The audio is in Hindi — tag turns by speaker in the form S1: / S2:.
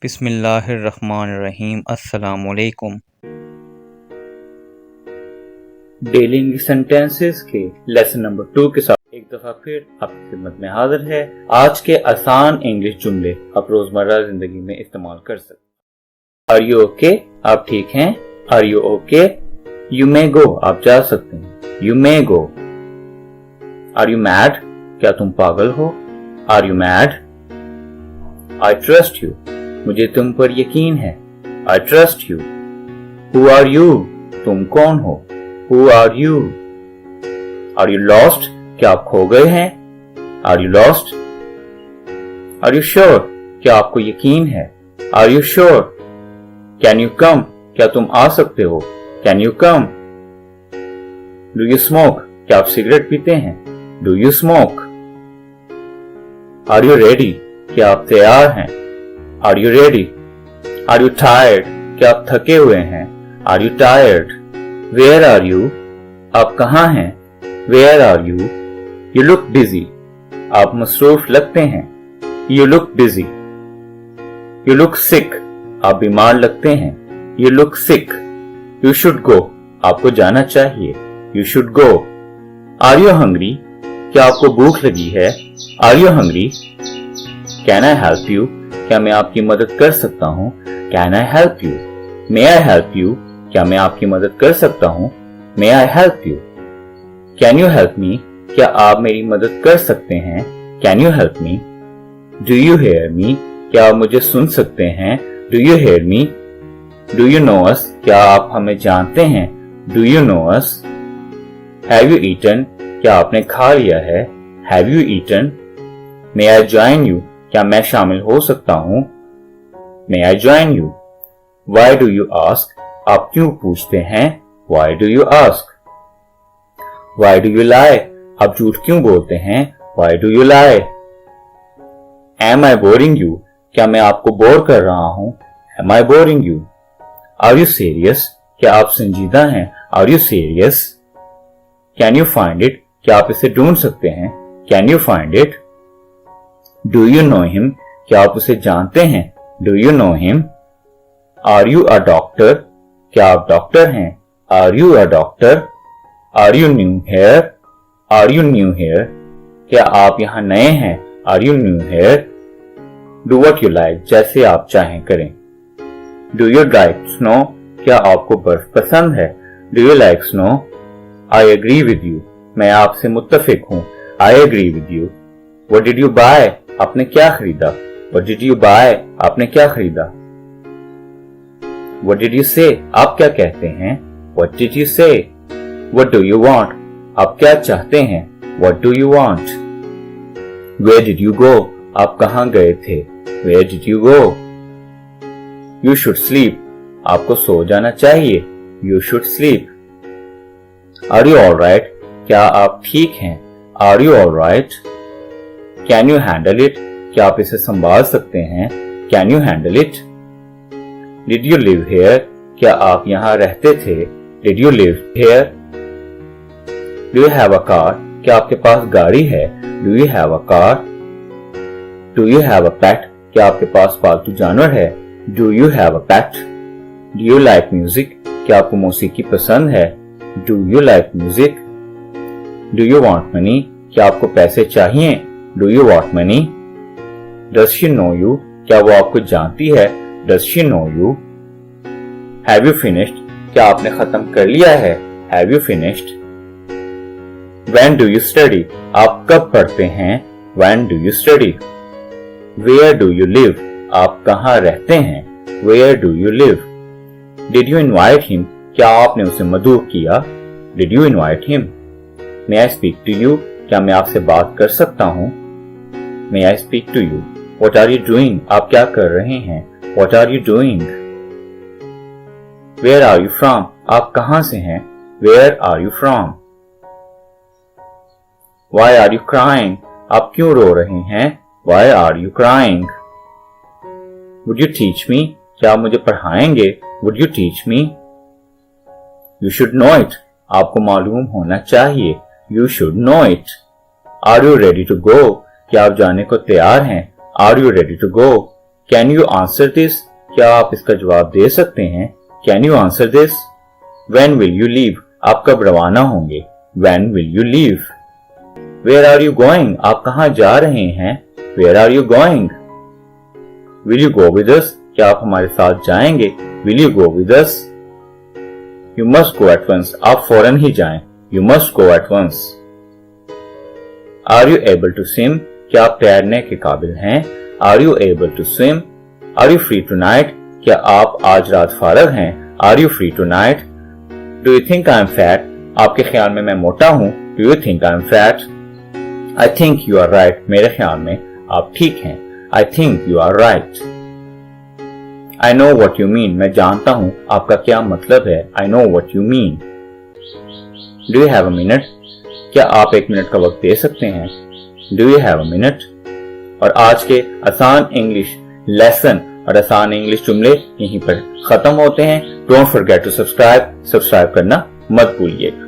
S1: बिस्मिल्लाहिर्रहमानिर्रहीम। अस्सलामुअलैकुम।
S2: डेली इंग्लिश सेंटेंसेस के लेसन नंबर 2 के साथ एक दफा फिर आपकी खिदमत में हाजिर है। आज के आसान इंग्लिश जुमले आप रोजमर्रा जिंदगी में इस्तेमाल कर सकते हैं। Are you okay? आप ठीक हैं? Are you okay? You may go, आप जा सकते हैं। You may go. Are you mad? क्या तुम पागल हो? Are you mad? I trust you, मुझे तुम पर यकीन है। I trust you. Who are you? तुम कौन हो? Who are you? Are you lost? क्या आप खो गए हैं? Are you lost? Are you sure? क्या आपको यकीन है? Are you sure? Can you come? क्या तुम आ सकते हो? Can you come? Do you smoke? क्या आप सिगरेट पीते हैं? Do you smoke? Are you ready? क्या आप तैयार हैं? Are you ready? Are you tired? क्या आप थके हुए हैं? Are you tired? Where are you? आप कहाँ हैं? Where are you? You look busy, आप मसरूफ लगते हैं। You look busy. You look sick, आप बीमार लगते हैं। You look sick. You should go, आपको जाना चाहिए। You should go. Are you hungry? क्या आपको भूख लगी है? Are you hungry? Can I help you? क्या मैं आपकी मदद कर सकता हूँ? Can I help you? May I help you? क्या मैं आपकी मदद कर सकता हूँ? May I help you? Can you help me? क्या आप मेरी मदद कर सकते हैं? Can you help me? Do you hear me? क्या आप मुझे सुन सकते हैं? Do you hear me? Do you know us? क्या आप हमें जानते हैं? Do you know us? Have you eaten? क्या आपने खा लिया है? Have you eaten? May I join you? क्या मैं शामिल हो सकता हूँ? May I join you? Why do you ask? आप क्यों पूछते हैं? Why do you ask? Why do you lie? आप झूठ क्यों बोलते हैं? Why do you lie? Am I boring you? क्या मैं आपको बोर कर रहा हूं? Am I boring you? Are you serious? क्या आप संजीदा हैं? Are you serious? Can you find it? क्या आप इसे ढूंढ सकते हैं? Can you find it? Do you know him? क्या आप उसे जानते हैं? Do you know him? Are you a doctor? क्या आप डॉक्टर हैं? Are you a doctor? Are you new here? Are you new here? क्या आप यहाँ नए हैं? Are you new here? Do what you like? जैसे आप चाहें करें। Do you like snow? क्या आपको बर्फ पसंद है? Do you like snow? I agree with you? मैं आपसे मुत्तफिक हूँ। I agree with you? What did you buy? आपने क्या खरीदा? What did you buy? आपने क्या खरीदा? व्हाट डिड यू से? आप क्या कहते हैं? What did you say? What do you want? आप क्या चाहते हैं? What do you want? Where did you go? आप कहाँ गए थे? Where did you go? You should sleep? आपको सो जाना चाहिए। You should sleep. Are you all right? क्या आप ठीक हैं? Are you all right? Can you handle it? क्या आप इसे संभाल सकते हैं? Can you handle it? Did you live here? क्या आप यहाँ रहते थे? Did you live here? Do you have a car? क्या आपके पास गाड़ी है? Do you have a car? Do you have a pet? क्या आपके पास पालतू जानवर है? Do you have a pet? Do you like music? क्या आपको मौसीकी पसंद है? Do you like music? Do you want money? क्या आपको पैसे चाहिए? Do you want money? Does she know you? क्या वो आपको जानती है? Does she know you? Have you finished? क्या आपने खत्म कर लिया है? Have you finished? When do you study? आप कब पढ़ते हैं? When do you study? Where do you live? आप कहाँ रहते हैं? Where do you live? Did you invite him? क्या आपने उसे मदऊ किया? Did you invite him? May I speak to you? क्या मैं आपसे बात कर सकता हूँ? May I speak to you? What are you doing? आप क्या कर रहे हैं? What are you doing? Where are you from? आप कहाँ से हैं? Where are you from? Why are you crying? आप क्यों रो रहे हैं? Why are you crying? Would you teach me? क्या आप मुझे पढ़ाएंगे? Would you teach me? You should know it? आपको मालूम होना चाहिए। You should know it? Are you ready to go? क्या आप जाने को तैयार हैं? Are you ready to go? Can you answer this, क्या आप इसका जवाब दे सकते हैं? Can you answer this? When will you leave, आप कब रवाना होंगे? When will you leave? Where are you going, आप कहां जा रहे हैं? Where are you going? Will you go with us, क्या आप हमारे साथ जाएंगे? Will you go with us? You must go at once, आप फौरन ही जाएं। You must go at once. Are you able to swim, क्या आप तैरने के काबिल हैं? Are you able to swim? Are you free tonight, क्या आप आज रात फारग हैं? Are you free tonight? Do you think I am fat, आपके ख्याल में मैं मोटा हूं? Do you think I am fat? I think you are right, मेरे ख्याल में आप ठीक हैं। I think you are right. I know what you mean, मैं जानता हूं आपका क्या मतलब है। I know what you mean. Do you have a minute, क्या आप 1 मिनट का वक्त दे सकते हैं? Do you have a minute? और आज के आसान इंग्लिश लेसन और आसान इंग्लिश जुमले यहीं पर खत्म होते हैं। डोंट फॉरगेट टू सब्सक्राइब करना मत भूलिएगा।